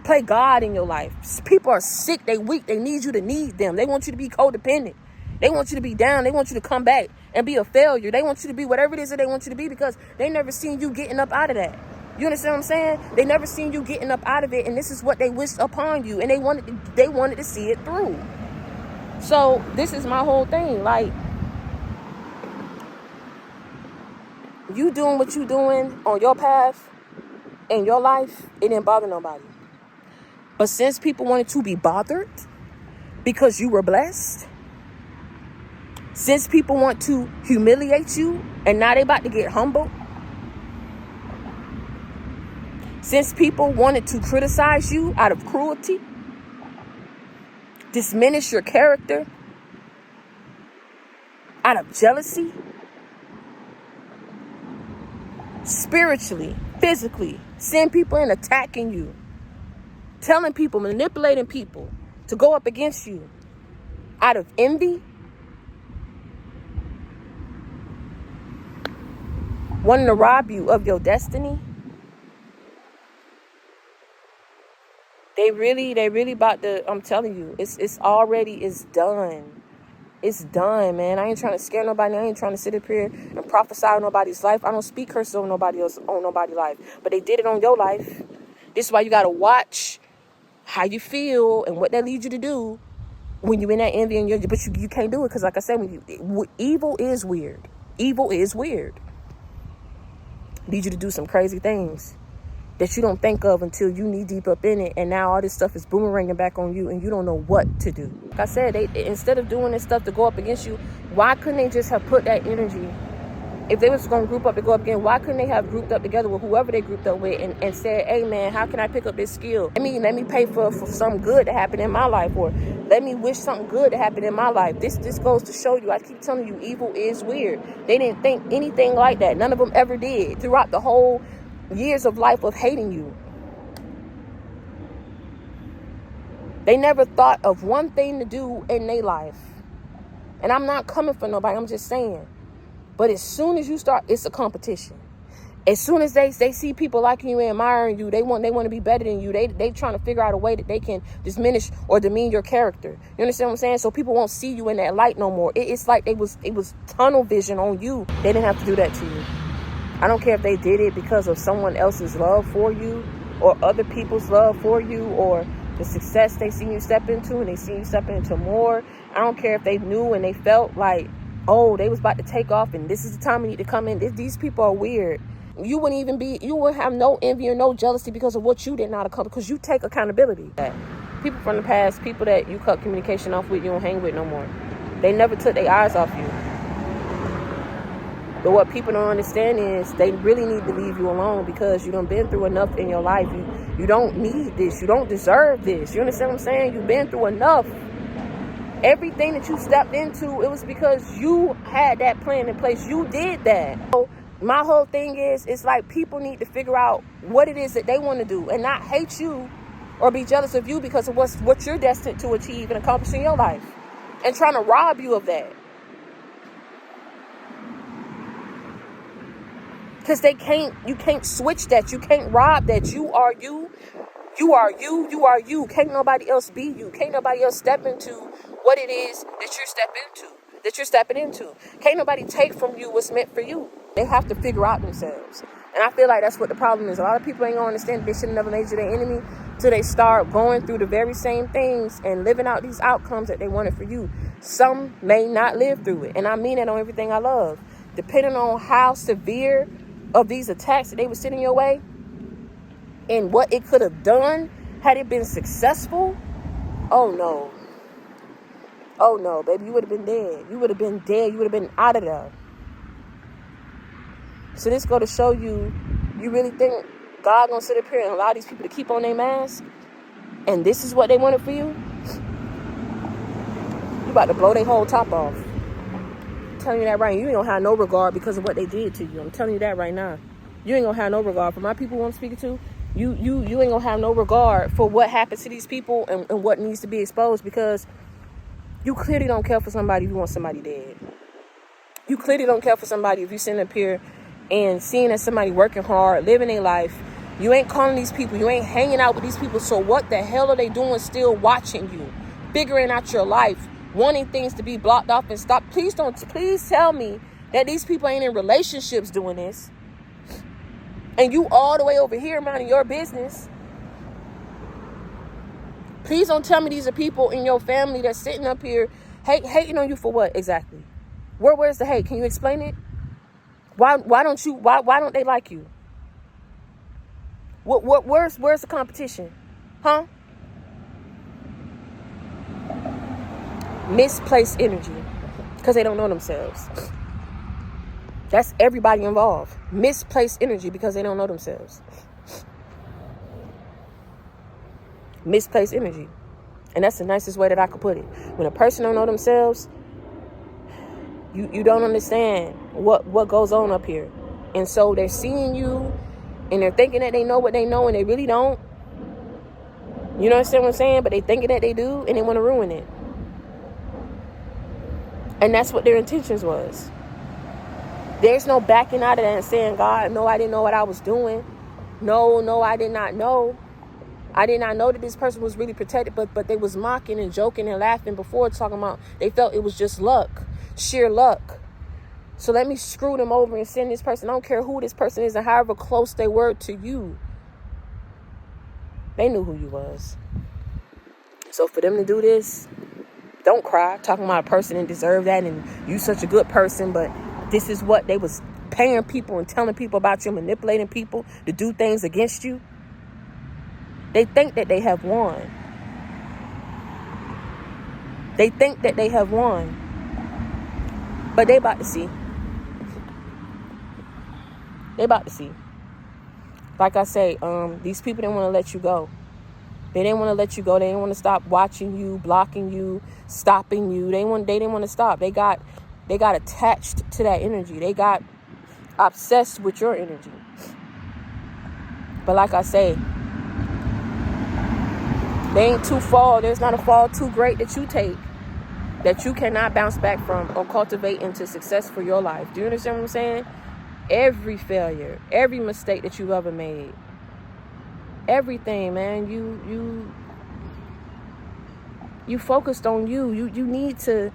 Play God in your life. People are sick. They weak. They need you to need them. They want you to be codependent. They want you to be down. They want you to come back and be a failure. They want you to be whatever it is that they want you to be, because they never seen you getting up out of that. You understand what I'm saying? They never seen you getting up out of it, and this is what they wished upon you, and they wanted to see it through. So this is my whole thing. Like, you doing what you doing on your path in your life, it didn't bother nobody. But since people wanted to be bothered because you were blessed, since people want to humiliate you and now they about to get humbled, since people wanted to criticize you out of cruelty, diminish your character out of jealousy, spiritually, physically, send people in attacking you, telling people, manipulating people to go up against you out of envy, wanting to rob you of your destiny. They really about to, I'm telling you, it's done. It's done, man. I ain't trying to scare nobody. I ain't trying to sit up here and prophesy on nobody's life. I don't speak curses on nobody's life. But they did it on your life. This is why you got to watch how you feel and what that leads you to do when you're in that envy. But you can't do it, because, like I said, evil is weird. Evil is weird. Lead you to do some crazy things that you don't think of until you knee deep up in it, and now all this stuff is boomeranging back on you and you don't know what to do. Like I said, they instead of doing this stuff to go up against you, why couldn't they just have put that energy? If they was going to group up to go up again, why couldn't they have grouped up together with whoever they grouped up with and said, hey man, how can I pick up this skill? Let me pay for something good to happen in my life, or let me wish something good to happen in my life. This goes to show you, I keep telling you, evil is weird. They didn't think anything like that. None of them ever did throughout the whole years of life of hating you. They never thought of one thing to do in their life. And I'm not coming for nobody, I'm just saying. But as soon as you start, it's a competition. As soon as they see people liking you and admiring you, they want to be better than you. They trying to figure out a way that they can diminish or demean your character. You understand what I'm saying? So people won't see you in that light no more. It's like it was tunnel vision on you. They didn't have to do that to you. I don't care if they did it because of someone else's love for you or other people's love for you or the success they seen you step into and they seen you step into more. I don't care if they knew and they felt like, oh, they was about to take off and this is the time we need to come in. These people are weird. You wouldn't have no envy or no jealousy because of what you did not accomplish, because you take accountability. People from the past, people that you cut communication off with, you don't hang with no more. They never took their eyes off you. But what people don't understand is they really need to leave you alone because you done been through enough in your life. You don't need this. You don't deserve this. You understand what I'm saying? You've been through enough. Everything that you stepped into, it was because you had that plan in place. You did that. So my whole thing is, it's like people need to figure out what it is that they want to do and not hate you or be jealous of you because of what you're destined to achieve and accomplish in your life and trying to rob you of that. Because you can't switch that. You can't rob that. You are you. You are you. You are you. Can't nobody else be you. Can't nobody else step into what it is that you're stepping into. Can't nobody take from you what's meant for you. They have to figure out themselves. And I feel like that's what the problem is. A lot of people ain't gonna understand that they should have never made you their enemy till they start going through the very same things and living out these outcomes that they wanted for you. Some may not live through it. And I mean that on everything I love. Depending on how severe of these attacks that they were sending your way and what it could have done had it been successful, oh no, baby, you would have been dead. You would have been dead. You would have been out of there. So this go to show you, you really think God gonna sit up here and allow these people to keep on their mask? And this is what they wanted for you? You about to blow their whole top off. I'm telling you that right now. You ain't gonna have no regard because of what they did to you. I'm telling you that right now. You ain't gonna have no regard for my people who I'm speaking to. You ain't gonna have no regard for what happens to these people and what needs to be exposed, because you clearly don't care for somebody if you want somebody dead. You clearly don't care for somebody if you sitting up here and seeing that somebody working hard, living their life. You ain't calling these people. You ain't hanging out with these people. So what the hell are they doing still watching you, figuring out your life, wanting things to be blocked off and stopped? Please tell me that these people ain't in relationships doing this. And you all the way over here minding your business. Please don't tell me these are people in your family that's sitting up here hating on you for what exactly? Where's the hate? Can you explain it? Why don't they like you? Where's the competition? Huh? Misplaced energy. Because they don't know themselves. That's everybody involved. Misplaced energy because they don't know themselves. Misplaced energy. And that's the nicest way that I could put it. When a person don't know themselves, you don't understand what goes on up here. And so they're seeing you and they're thinking that they know what they know and they really don't. You understand what I'm saying? But they thinking that they do and they want to ruin it. And that's what their intentions was. There's no backing out of that and saying, God, no, I didn't know what I was doing. No, I did not know. I did not know that this person was really protected, but they was mocking and joking and laughing before, talking about they felt it was just luck, sheer luck. So let me screw them over and send this person. I don't care who this person is and however close they were to you. They knew who you was. So for them to do this, don't cry. Talking about a person and deserve that and you such a good person, but this is what they was paying people and telling people about you, manipulating people to do things against you. They think that they have won. They think that they have won. But they about to see. They about to see. Like I say, these people didn't want to let you go. They didn't want to let you go. They didn't want to stop watching you, blocking you, stopping you. They didn't want to stop. They got attached to that energy. They got obsessed with your energy. But like I say, they ain't too fall. There's not a fall too great that you take that you cannot bounce back from or cultivate into success for your life. Do you understand what I'm saying? Every failure, every mistake that you've ever made, everything, man, you focused on you. You need to,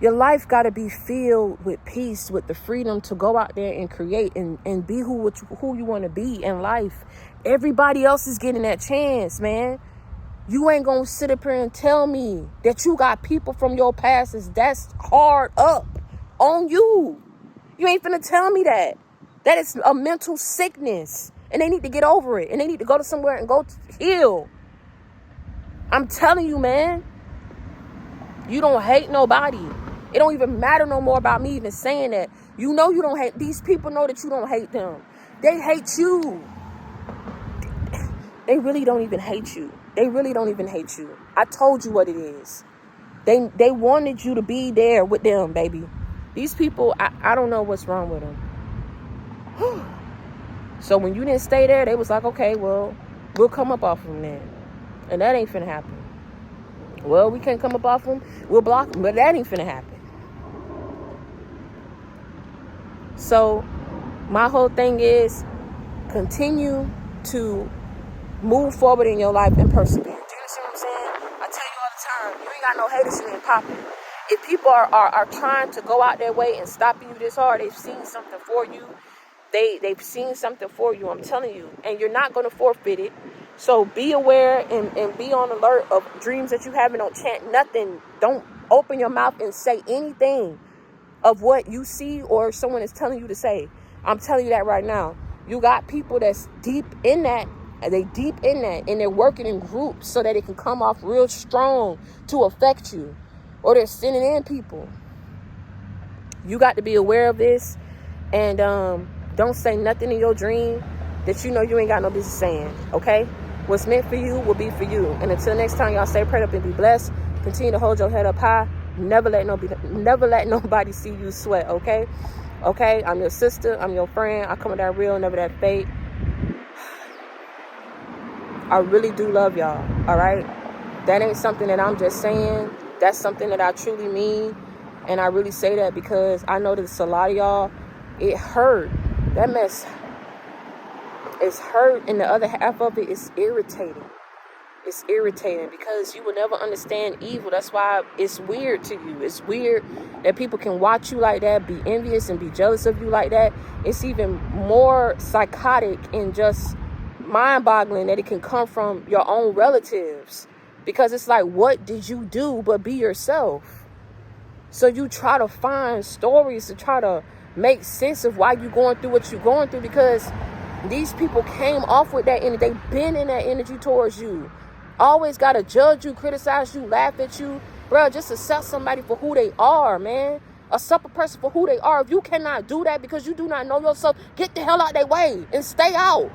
your life got to be filled with peace, with the freedom to go out there and create and be who you want to be in life. Everybody else is getting that chance, man. You ain't gonna sit up here and tell me that you got people from your past that's hard up on you. You ain't finna tell me that. That is a mental sickness. And they need to get over it. And they need to go to somewhere and go heal. I'm telling you, man. You don't hate nobody. It don't even matter no more about me even saying that. You know you don't hate. These people know that you don't hate them. They hate you. They really don't even hate you. They really don't even hate you. I told you what it is. They wanted you to be there with them, baby. These people, I don't know what's wrong with them. So when you didn't stay there, they was like, okay, well, we'll come up off them then. And that ain't finna happen. Well, we can't come up off them. We'll block them. But that ain't finna happen. So My whole thing is continue to move forward in your life and persevere. Do you understand what I'm saying? I tell you all the time, you ain't got no haters, you ain't popping. If people are trying to go out their way and stopping you this hard, they've seen something for you. They've seen something for you, I'm telling you. And you're not going to forfeit it. So be aware and be on alert of dreams that you have, and don't chant nothing. Don't open your mouth and say anything of what you see or someone is telling you to say. I'm telling you that right now. You got people that's deep in that. They deep in that, and they're working in groups so that it can come off real strong to affect you. Or they're sending in people. You got to be aware of this, and don't say nothing in your dream that you know you ain't got no business saying, okay? What's meant for you will be for you. And until next time, y'all stay prayed up and be blessed. Continue to hold your head up high. Never let nobody see you sweat, okay? Okay, I'm your sister. I'm your friend. I come with that real, never that fake. I really do love y'all, all right? That ain't something that I'm just saying. That's something that I truly mean. And I really say that because I know that a lot of y'all, it hurt. That mess is hurt, and the other half of it is irritating. It's irritating because you will never understand evil. That's why it's weird to you. It's weird that people can watch you like that, be envious and be jealous of you like that. It's even more psychotic and just mind-boggling that it can come from your own relatives, because it's like, what did you do but be yourself? So you try to find stories to try to make sense of why you're going through what you're going through, because these people came off with that energy. They've been in that energy towards you. Always got to judge you, criticize you, laugh at you. Bro, just accept somebody for who they are, man. Accept a person for who they are. If you cannot do that because you do not know yourself, get the hell out their way and stay out.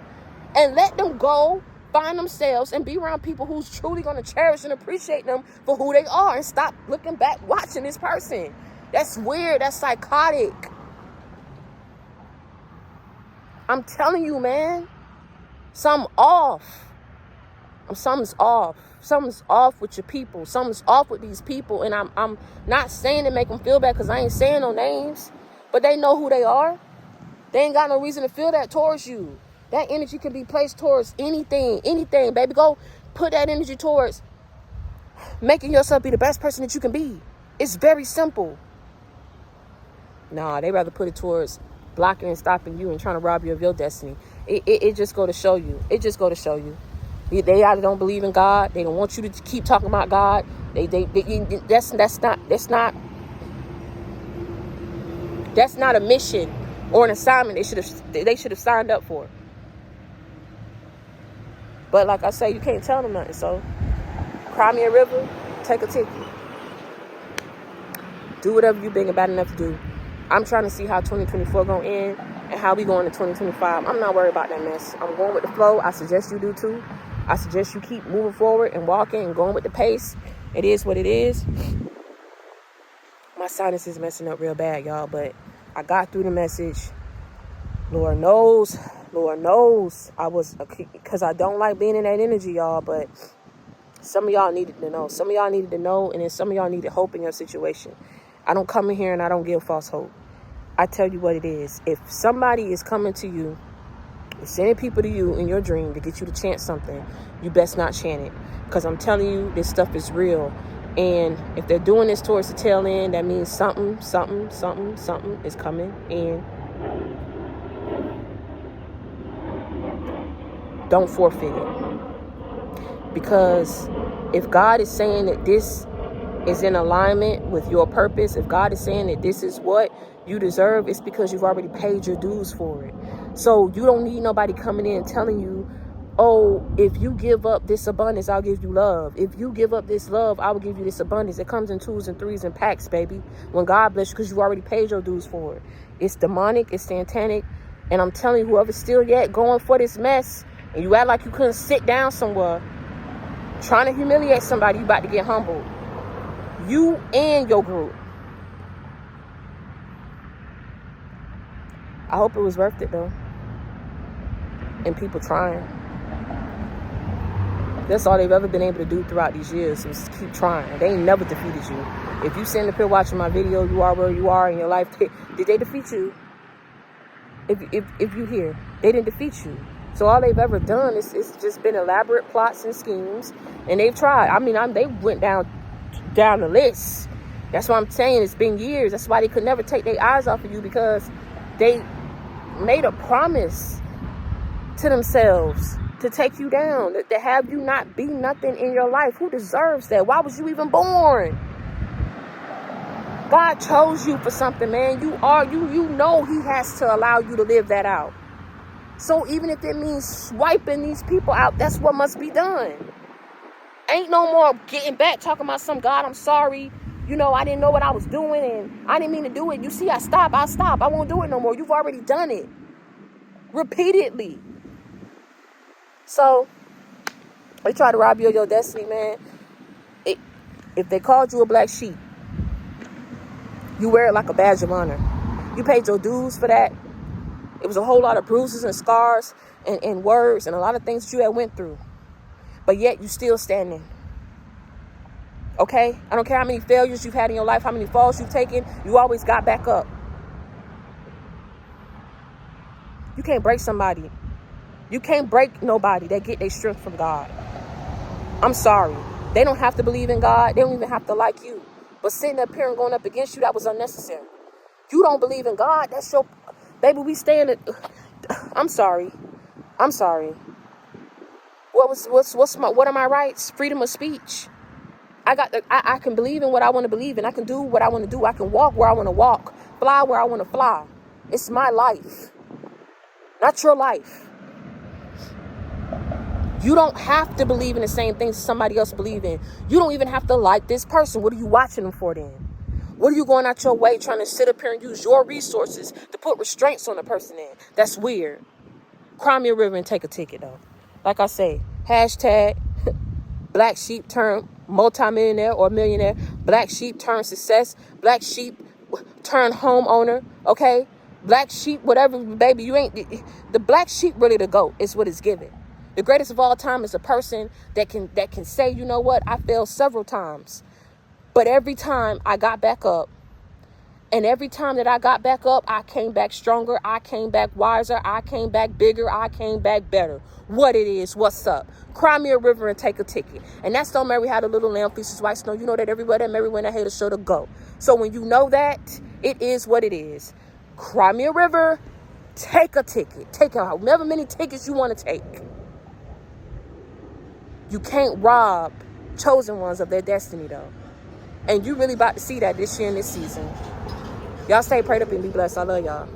And let them go, find themselves, and be around people who's truly going to cherish and appreciate them for who they are, and stop looking back, watching this person. That's weird. That's psychotic. I'm telling you, man. Something's off. Something's off. Something's off with your people. Something's off with these people. And I'm not saying to make them feel bad, because I ain't saying no names. But they know who they are. They ain't got no reason to feel that towards you. That energy can be placed towards anything, baby. Go put that energy towards making yourself be the best person that you can be. It's very simple. Nah, they rather put it towards blocking and stopping you and trying to rob you of your destiny. It just go to show you. It just go to show you. They either don't believe in God. They don't want you to keep talking about God. That's not a mission or an assignment they should have signed up for. But like I say, you can't tell them nothing. So, cry me a river, take a ticket. Do whatever you big and bad enough to do. I'm trying to see how 2024 going to end and how we going to 2025. I'm not worried about that mess. I'm going with the flow. I suggest you do too. I suggest you keep moving forward and walking and going with the pace. It is what it is. My sinus is messing up real bad, y'all. But I got through the message. Lord knows. Because I don't like being in that energy, y'all. But some of y'all needed to know. Some of y'all needed to know. And then some of y'all needed hope in your situation. I don't come in here and I don't give false hope. I tell you what it is. If somebody is coming to you, sending people to you in your dream to get you to chant something, you best not chant it. Because I'm telling you, this stuff is real. And if they're doing this towards the tail end, that means something is coming in. Don't forfeit it. Because if God is saying that this is in alignment with your purpose, if God is saying that this is what you deserve, it's because you've already paid your dues for it. So you don't need nobody coming in telling you, oh, if you give up this abundance, I'll give you love. If you give up this love, I will give you this abundance. It comes in 2s and 3s and packs, baby. When God bless you, because you already paid your dues for it. It's demonic, it's satanic. And I'm telling you, whoever's still yet going for this mess, and you act like you couldn't sit down somewhere, trying to humiliate somebody, you about to get humbled. You and your group. I hope it was worth it, though. And people trying. That's all they've ever been able to do throughout these years, is keep trying. They ain't never defeated you. If you sitting up here watching my video, you are where you are in your life. Did they defeat you? If you hear, they didn't defeat you. So all they've ever done is just been elaborate plots and schemes, and they've tried. I mean, they went down the list. That's what I'm saying. It's been years. That's why they could never take their eyes off of you, because they made a promise to themselves to take you down, to have you not be nothing in your life. Who deserves that? Why was you even born? God chose you for something, man. You know he has to allow you to live that out. So even if it means swiping these people out, that's what must be done. Ain't no more getting back, talking about some God, I'm sorry. You know, I didn't know what I was doing and I didn't mean to do it. You see, I'll stop. I won't do it no more. You've already done it repeatedly. So they try to rob you of your destiny, man. If they called you a black sheep, you wear it like a badge of honor. You paid your dues for that. It was a whole lot of bruises and scars and words and a lot of things that you had went through. But yet you still standing. Okay? I don't care how many failures you've had in your life, how many falls you've taken, you always got back up. You can't break somebody. You can't break nobody that get their strength from God. I'm sorry. They don't have to believe in God. They don't even have to like you. But sitting up here and going up against you, that was unnecessary. You don't believe in God, that's your... Baby, we stand it. I'm sorry. What are my rights? Freedom of speech. I can believe in what I want to believe in. I can do what I want to do. I can walk where I want to walk. Fly where I want to fly. It's my life. Not your life. You don't have to believe in the same things somebody else believe in. You don't even have to like this person. What are you watching them for then? What are you going out your way trying to sit up here and use your resources to put restraints on the person in? That's weird. Cry me a river and take a ticket, though. Like I say, hashtag black sheep turn multimillionaire or millionaire. Black sheep turn success. Black sheep turn homeowner. Okay? Black sheep, whatever, baby, you ain't... The black sheep really the GOAT is what it's given. The greatest of all time is a person that can say, you know what, I failed several times. But every time I got back up, and every time that I got back up, I came back stronger, I came back wiser, I came back bigger, I came back better. What it is, what's up? Cry me a river and take a ticket. And that's Don't Mary Had a Little Lamb, Feasts White Snow. You know that everywhere that Mary went, I hate a show to go. So when you know that, it is what it is. Cry me a river, take a ticket. Take however many tickets you want to take. You can't rob chosen ones of their destiny, though. And you really about to see that this year and this season. Y'all stay prayed up and be blessed. I love y'all.